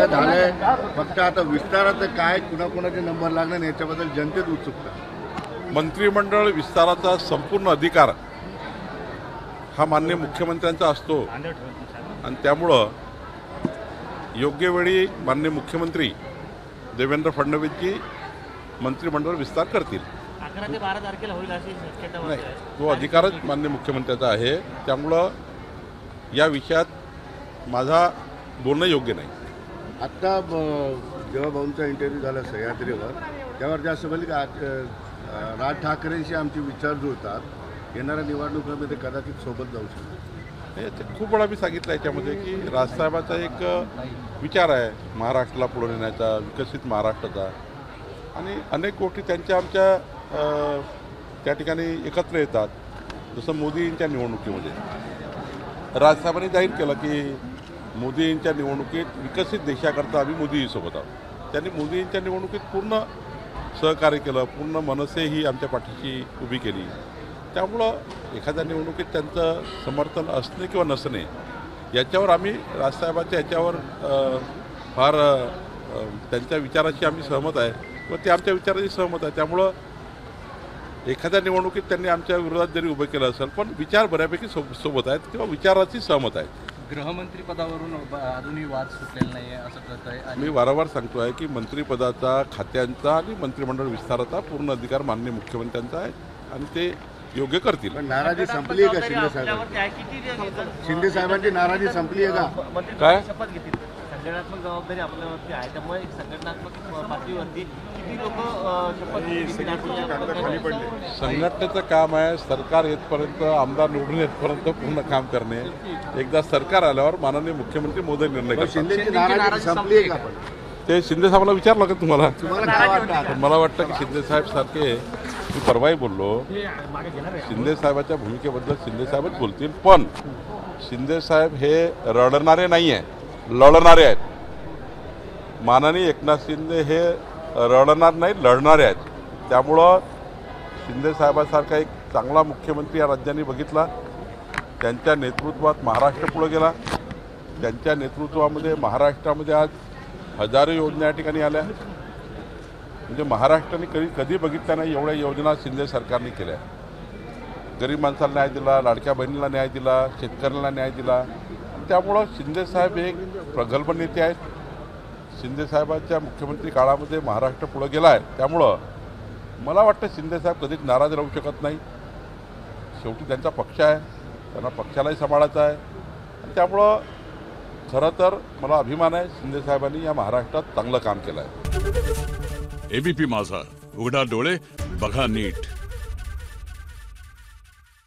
सगळं झालंय, फक्त आता विस्ताराचं काय, कुणाकुणाचे नंबर लागणार याच्याबद्दल जनतेत उत्सुकता। मंत्रिमंडळ विस्ताराचा संपूर्ण अधिकार हा माननीय मुख्यमंत्र्यांचा असतो आणि त्यामुळं योग्य वेळी माननीय मुख्यमंत्री देवेंद्र फडणवीसजी मंत्रिमंडळ विस्तार करतील। 11 ते 12 तारखेला होईल अशी शक्यता नाही, तो अधिकारच माननीय मुख्यमंत्र्याचा आहे, त्यामुळं या विषयात माझा बोलणं योग्य नाही। आत्ता जेव्हा भाऊंचा इंटरव्ह्यू झाला सह्याद्रीवर, त्यावर जास्त बोलले की राज ठाकरेंशी आमचे विचार जुळतात, येणाऱ्या निवडणुकीमध्ये कदाचित सोबत जाऊ शकतो। ते खूप वेळा मी सांगितलं याच्यामध्ये की राजसाहेबाचा एक विचार आहे महाराष्ट्राला पुढे नेण्याचा, विकसित महाराष्ट्राचा, आणि अनेक गोष्टी त्यांच्या आमच्या त्या ठिकाणी एकत्र येतात। जसं मोदींच्या निवडणुकीमध्ये राजसाहेबांनी जाहीर केलं की मोदींच्या निवडणुकीत विकसित देशाकरता आम्ही मोदींसोबत आहोत। त्यांनी मोदींच्या निवडणुकीत पूर्ण सहकार्य केलं, पूर्ण मनसेही आमच्या पाठीशी उभी केली। त्यामुळं एखाद्या निवडणुकीत त्यांचं समर्थन असणे किंवा नसणे याच्यावर आम्ही राजसाहेबांच्या याच्यावर फार त्यांच्या विचाराशी आम्ही सहमत आहे व ते आमच्या विचाराशी सहमत आहे। त्यामुळं एखाद्या निवडणुकीत त्यांनी आमच्या विरोधात जरी उभं केलं असेल, पण विचार बऱ्यापैकी सोबत आहेत किंवा विचाराची सहमत आहेत। गृहमंत्री पदावरून अजूनही वाद सुटलेला नाही आहे असं कळत आहे। मी वारंवार सांगतो आहे की मंत्रिपदाचा, खात्यांचा आणि मंत्रिमंडळ विस्ताराचा पूर्ण अधिकार माननीय मुख्यमंत्र्यांचा आहे आणि ते योग्य करतील। पण नाराजी संपली आहे का शिंदे साहेबांची? शिंदे साहेबांची नाराजी संपली आहे का? काय शपथ घेतील, संघटनात्मक जबाबदारी आपल्यावरती आहे, त्यामुळे एक संघटनात्मक पातळीवरती किती लोक शपथ घेतील? संघटनेचं काम आहे सरकार येतपर्यंत, आमदार निवडून येतपर्यंत पूर्ण काम करणे। एकदा सरकार आल्यावर माननीय मुख्यमंत्री मोदी निर्णय करतात। शिंदेची नाराजी संपली आहे का? पण ते शिंदे साहेबांना विचारलं का तुम्हाला? तुम्हाला काय वाटतं? मला वाटतं की शिंदे साहेब सारखे, मी परवाही बोललो, शिंदे साहेबाच्या भूमिकेबद्दल शिंदे साहेबच बोलतील, पण शिंदे साहेब हे रडणारे नाही आहे, लढणारे आहेत। माननीय एकनाथ शिंदे हे रडणार नाही, लढणारे आहेत। त्यामुळं शिंदे साहेबासारखा एक चांगला मुख्यमंत्री या राज्याने बघितला, त्यांच्या नेतृत्वात महाराष्ट्र पुढे गेला, त्यांच्या नेतृत्वामध्ये महाराष्ट्रामध्ये आज हजारो योजना या ठिकाणी आल्या। म्हणजे महाराष्ट्राने कधी बघितल्या नाही एवढ्या योजना शिंदे सरकारने केल्या। गरीब माणसाला न्याय दिला, लाडक्या बहिणीला न्याय दिला, शेतकऱ्यांना न्याय दिला। त्यामुळं शिंदे साहेब हे एक प्रगल्भ नेते आहेत। शिंदे साहेबांच्या मुख्यमंत्री काळामध्ये महाराष्ट्र पुढे गेला आहे, त्यामुळं मला वाटतं शिंदे साहेब कधीच नाराज राहू शकत नाही। शेवटी त्यांचा पक्ष आहे, त्यांना पक्षालाही सांभाळायचा आहे आणि त्यामुळं खरं तर मला अभिमान आहे शिंदे साहेबांनी या महाराष्ट्रात चांगलं काम केलं आहे। एबीपी माझा, उघडा डोळे बघा नीट।